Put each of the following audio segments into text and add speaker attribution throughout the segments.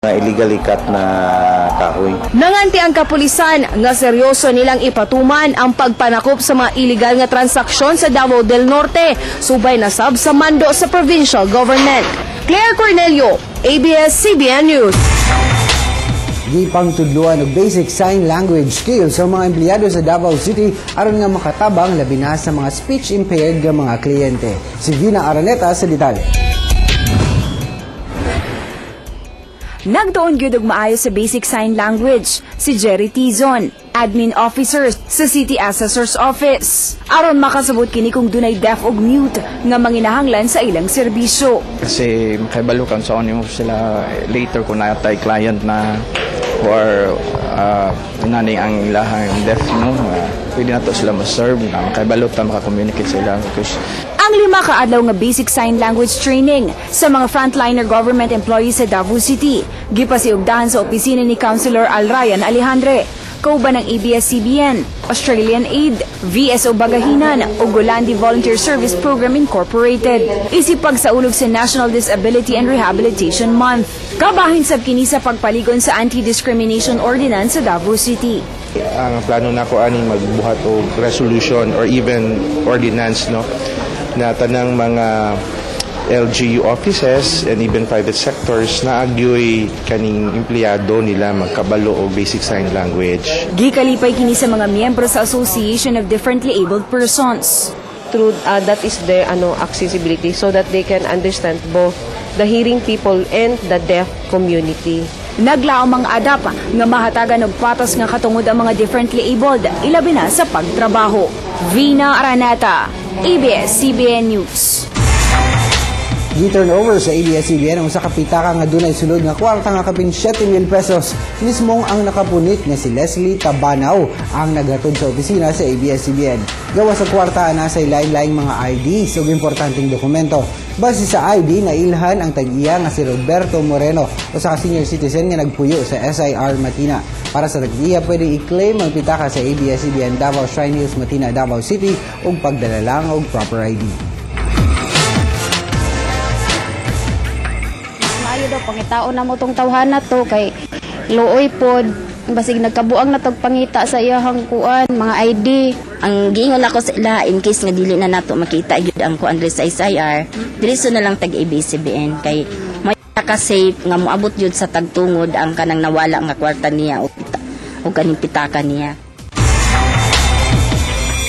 Speaker 1: illegal ikat na kahoy.
Speaker 2: Nanganti ang kapulisan nga seryoso nilang ipatuman ang pagpanakop sa mga illegal nga transaksyon sa Davao del Norte, subay na sab sa mando sa provincial government. Claire Cornelio, ABS-CBN News.
Speaker 3: Gipang tudluan og basic sign language skills sa mga empleyado sa Davao City aron nga makatabang labi na sa mga speech impaired nga mga kliyente. Si Vina Araneta sa detalye.
Speaker 4: Nagtuon gyud og maayo sa basic sign language si Jerry Tizon, admin officer sa City Assessor's Office, aron makasabot kini kung dunay deaf og mute nga manginahanglan sa ilang serbisyo.
Speaker 5: Kasi makaibalukan sa mo sila later kung natay client na or nani ang ilahang deaf, no? Pwede na to sila ma-serve na makaibalukan makakommunicate sila.
Speaker 4: Ang 5 kaadlaw nga basic sign language training sa mga frontliner government employees sa Davao City gipasiugdahan sa opisina ni Councilor Alrayan Alejandre, kauban ng ABS-CBN, Australian Aid, VSO Bagahinan ug Golandi Volunteer Service Program Incorporated. Isipag sa ulog sa National Disability and Rehabilitation Month. Kabahin sab kini sa pagpaligon sa Anti-Discrimination Ordinance sa Davao City.
Speaker 6: Ang plano nako ani magbuhat og resolution or even ordinance, no, na tanang mga LGU offices and even private sectors na agyoy kaning empleyado nila magkabalo og basic sign language.
Speaker 4: Gikalipay kini sa mga miyembro sa Association of Differently Abled Persons.
Speaker 7: Through that is the accessibility so that they can understand both the hearing people and the deaf community.
Speaker 4: Naglaom ang ADAP nga mahatagan og patas nga katungod ang mga differently abled ilabi na sa pagtrabaho. Vina Araneta, ABS-CBN News.
Speaker 3: Gi-turnover sa ABS-CBN ang sa kapitaka nga dunay sulod nga kwarta nga kapin 7,000 pesos. Mismong ang nakapunit nga si Leslie Tabanaw ang naghatod sa opisina sa ABS-CBN. Gawa sa kwarta na sa lain-laing mga ID ug importanteng dokumento. Base sa ID na ilhan ang tag-iya nga si Roberto Moreno o sa senior citizen nga nagpuyo sa SIR Matina. Para sa tag-iya pwede i-claim ang pitaka sa ABS-CBN Davao Shrine Hills Matina, Davao City ug pagdala lang og proper ID.
Speaker 8: Daw pangitaon na mo tong tawhana to kay luoy pod basig nagkabuang na tog pangita sa iyahang kuan mga ID.
Speaker 9: Ang giingon ako sa ila in case nga dili na nato makita gyud ang kuan sa SIR diretso na lang tag ABS-CBN kay may ka safe nga moabot gyud sa tagtungod ang kanang nawala nga kwarta niya o kaning pitaka niya.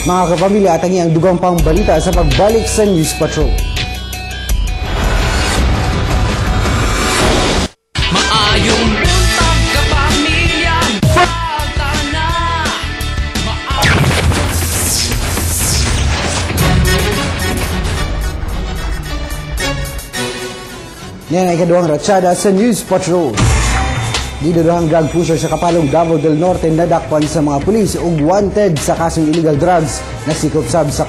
Speaker 3: Mga kapamilya, atangi ang dugang pang balita sa pagbalik sa News Patrol. Yan ay ikaduhang ratsada sa News Patrol. Diduduhang drug pusher sa Kapalong, Davao del Norte nadakpan sa mga pulis ug wanted sa kasong illegal drugs na sikop sab sa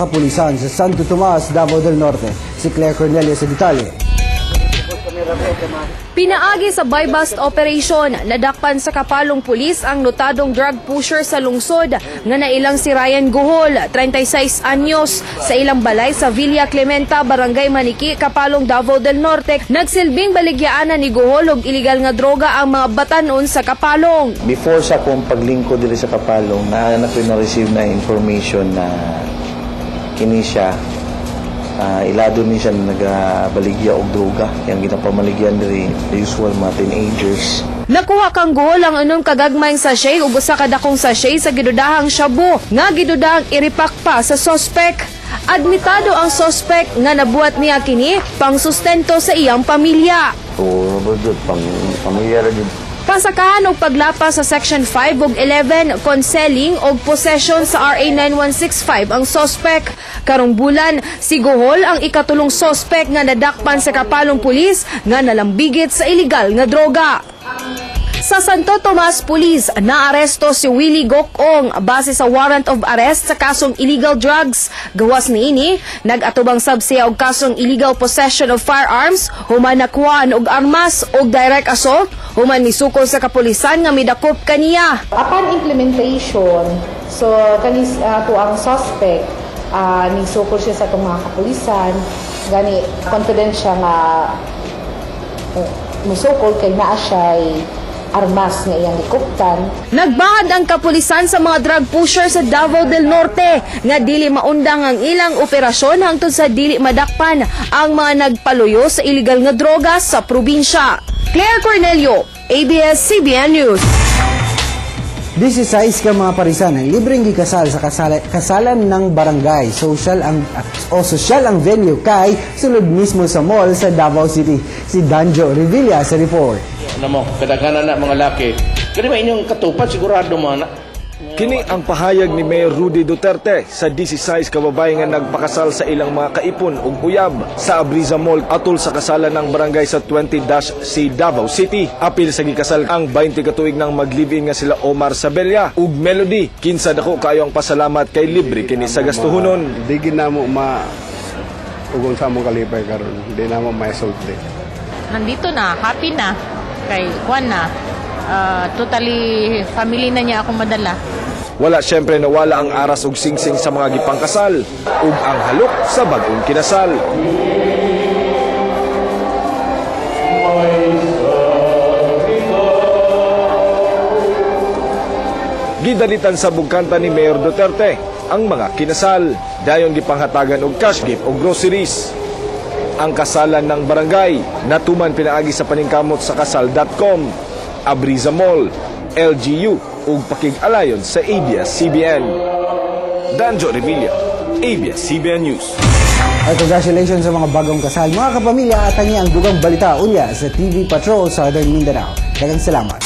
Speaker 3: kapulisan sa Santo Tomas, Davao del Norte. Si Claire Cornelio sa detalye.
Speaker 2: Pinaagi sa buy-bust operation, nadakpan sa Kapalong pulis ang notadong drug pusher sa lungsod nga nailang si Ryan Guhol, 36 anyos, sa ilang balay sa Villa Clementa, Barangay Maniki, Kapalong, Davao del Norte. Nagsilbing baligyaanan ni Guhol og iligal nga droga ang mga batanon sa Kapalong.
Speaker 1: Before sa kong paglingkod dili sa Kapalong, na-receive na information na kini siya ilado ni siya nagabaligya og droga. Yang ginapamaligyan diri the usual mga teenagers.
Speaker 2: Nakuha kang Guhol ang unom kagagmayng sachet ug usa ka dakong sachet sa gidudahang shabu nga gidudahang iripak pa sa sospek. Admitado ang sospek nga nabuhat niya kini pang sustento sa iyang pamilya.
Speaker 1: Pang pamilya ra jud.
Speaker 2: Pasakahan og paglapas sa Section 5 ug 11 concealing og possession sa RA 9165 ang sospek. Karong bulan, si Guhol ang ikatulong sospek nga nadakpan sa Kapalong pulis nga nalambigit sa iligal nga droga. Sa Santo Tomas Police, naaresto si Willie Gokong base sa warrant of arrest sa kasong illegal drugs. Gawas niini, nag-atubang sab siya og kasong illegal possession of firearms, human nakuhaan og armas og direct assault, human misukol sa kapulisan nga midakop kaniya.
Speaker 10: Upon implementation, so kanis to ang suspect, nisukol siya sa itong mga kapulisan, gani confident siya nga musukol kay naa siya'y armas nga iyang likuptan.
Speaker 2: Nagbahad ang kapulisan sa mga drug pusher sa Davao del Norte nga dili maundang ang ilang operasyon hangtod sa dili madakpan ang mga nagpaluyo sa illegal nga droga sa probinsya. Claire Cornelio, ABS-CBN News.
Speaker 3: 16 ka mga parisan ang libreng gikasal sa kasalan ng barangay. Social ang venue kay sulod mismo sa mall sa Davao City. Si Danjo Revilla sa report.
Speaker 11: Namo, kadaghanan na mga laki. Kani ba inyong katupad sigurado mo na?
Speaker 12: Kini ang pahayag ni Mayor Rudy Duterte sa 16 kababayan nga nagpakasal sa ilang mga kaipon ug uyab sa Abriza Mall atol sa kasalan ng barangay sa 20-C Davao City. Apil sa gikasal ang 20 katuig nang mag-live-in nga sila Omar Sabella ug Melody. Kinsa dako kayo ang pasalamat kay libre kini sa gastuhonon.
Speaker 13: Di ginamo ugong sa mong kalipay karon. Di na mo maisulti.
Speaker 14: Nandito na, happy na. Kay Juan na. Totally family na niya akong madala.
Speaker 12: Wala siyempre nawala ang aras ug singsing sa mga gipangkasal ug ang halok sa bag-ong kinasal. Gidalitan sa bugkanta ni Mayor Duterte ang mga kinasal. Dayon gipanghatagan og cash gift o groceries. Ang kasalan ng barangay natuman pinaagi sa paningkamot sa kasal.com, Abriza Mall, LGU ug pakig-alayon sa ABS-CBN. Danjo Revilla, ABS-CBN News.
Speaker 3: At congratulations sa mga bagong kasal. Mga kapamilya, at ang dugang balita unya sa TV Patrol Southern Mindanao. Daghang salamat.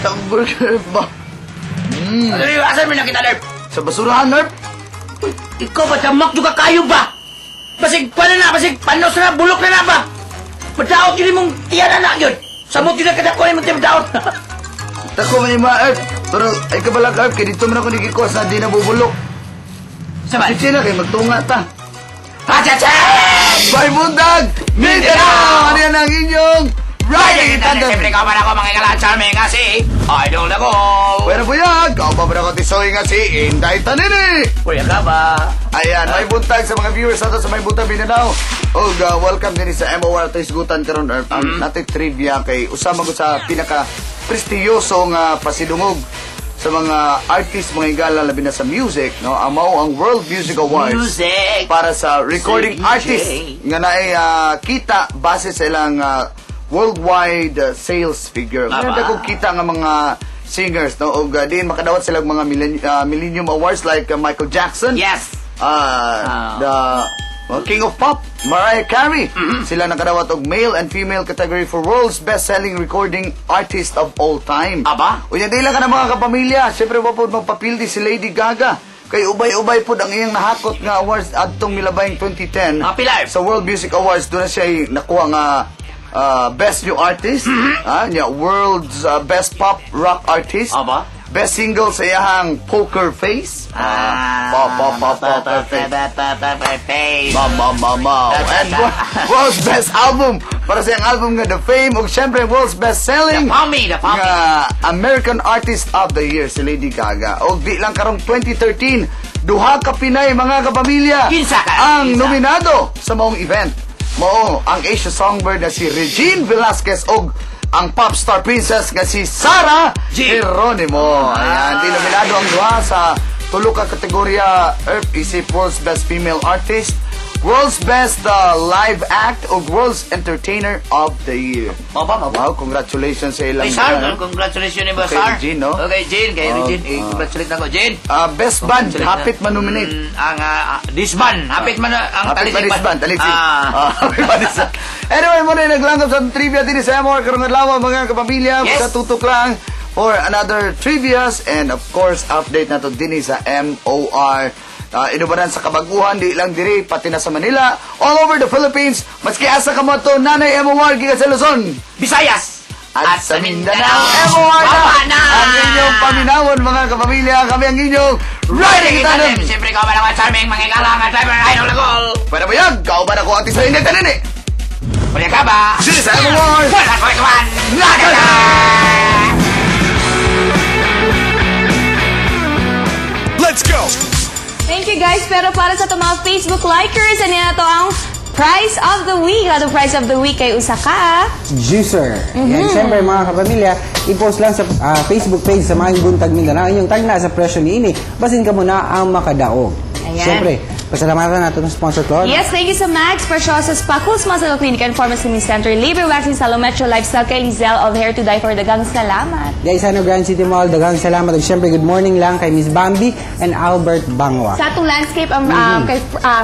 Speaker 15: Tambol ka, Nerf ba? Ano yung asan mo nakita, Nerf? Sa basurahan, Nerf? Uy, ikaw ba, tamak juga kayo ba? Basig, panos na, bulok na ba? Madaot yun mong tiyan na yun. Samot yun na kadako na mong tiyan madaot. Tako man yung mga, Nerf. Pero, ay kabalang, Nerf, kaya dito mo na ako nagkikos na di na bubulok. Sama? Sige na, kayo magtunga ta. Hachacha! May bundag! Mindanao! Ano yan ang inyong Riding in Tandem! Siyempre ka man ako mga kalansalme nga si Idol na ko! Pero buyag, ka ba ako tisoy nga si Inday Tanini? Buyag ka ba? Ayan, may buntag sa mga viewers nato sa may buntag Mindanao. Og welcome din sa MOR Tisgutan karon natin trivia kay usama ko sa pinaka prestigiyoso nga pasidungog sa mga artist, mga igala, labi na sa music, no? Ang World Music Awards para sa recording artist nga naay kita base sa ilang worldwide sales figure. Maganda kong kita nga mga singers, no? O din makadawat sila mga Millennium Awards like Michael Jackson. Yes. The King of Pop, Mariah Carey. Sila nakadawat og male and female category for world's best-selling recording artist of all time. Aba? O yan, dila ka na mga kapamilya. Siyempre po magpapildi si Lady Gaga. Kay ubay-ubay po ang iyang nahakot nga awards adtong milabayng 2010. Sa World Music Awards, doon na siya nakuha nga Best New Artist, World's Best Pop Rock Artist, Best Single sa iyahang Poker Face, Poker Face, and World's Best Album para sa iyang album nga The Fame, ug syempre World's Best Selling nga American Artist of the Year si Lady Gaga. Og di lang karong 2013 duha ka Pinay mga kapamilya ang nominado sa maong event. Mao ang Asia Songbird na si Regine Velasquez og ang pop star princess nga si Sarah Geronimo. Ayan, dinominado ang duha sa tulo ka kategorya Earth Isip World's Best Female Artist, World's Best Live Act o World's Entertainer of the Year. Wow, congratulations sa ilang.
Speaker 16: Sir, congratulations ni ba, sir?
Speaker 15: Okay, Jean, no?
Speaker 16: Okay, Jean. Kay Regine, congratulate na ko, Jean.
Speaker 15: Best Band, hapit man-nominate.
Speaker 16: Ang disband, hapit man ang
Speaker 15: talisig. Anyway, muna naglangkap sa trivia din sa MOR karong adlaw mga kapamilya. Yes. Tutok lang for another trivias and of course update na to din sa MOR. Inubanan sa kabaguhan, di lang diri, pati na sa Manila, all over the Philippines, maski asa ka mo to, Nanay MOR, giga sa Luzon,
Speaker 16: Visayas,
Speaker 15: at sa Mindanao, MOR na! Ang inyong paminawon, mga kapamilya, kami ang inyong Riding in Tandem!
Speaker 16: Siyempre, ka ba naman, charming, mga kalangan, driver, idol na ko!
Speaker 15: Pwede ba yan? Kao ba na ko, atis na hindi, tanini!
Speaker 16: Kuya ka ba?
Speaker 15: Sige, sa mo, boy!
Speaker 16: Wala ko ikaman! Nagala!
Speaker 12: Let's go!
Speaker 2: Thank you guys. Pero para sa mga Facebook likers, ano na to ang prize of the week. Ano prize of the week kay usa ka?
Speaker 3: Juicer. Yan, siyempre mga kapamilya, i-post lang sa Facebook page sa Maing Buntag Mindanao inyong tagna sa presyo ni ini. Basin ka muna ang makadaog.
Speaker 2: Ayan.
Speaker 3: Siyempre, pasalamatan natin ng sponsor, Claude.
Speaker 2: Yes, thank you so Max. Precious Paculs, Masalo Clinic and Pharmacy Center, Libre Waxing Salon, Metro Lifestyle, kay Lizelle of Hair to Die for dagang salamat.
Speaker 3: Dahil sa Grand City Mall, dagang salamat. At siyempre, good morning lang kay Miss Bambi and Albert Bangwa.
Speaker 2: Sa atong landscape, kay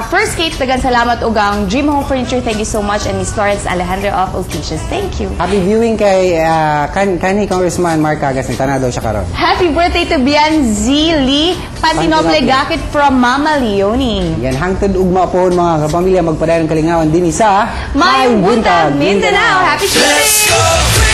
Speaker 2: First Kate, dagang salamat ug ang Dream Home Furniture, thank you so much. And Miss Torres Alejandro of Officious, thank you.
Speaker 3: Happy viewing kay kanhi Congressman Mark Cagas. Nagtana daw siya karon.
Speaker 2: Happy birthday to Bian Zili Pantinople Gakit from Mama Leonie.
Speaker 3: Yan, hangtod ugma po mga kapamilya, magpadayon kalingawan din sa
Speaker 2: Mayong Buntag, Mindanao. Happy birthday!
Speaker 15: Let's go!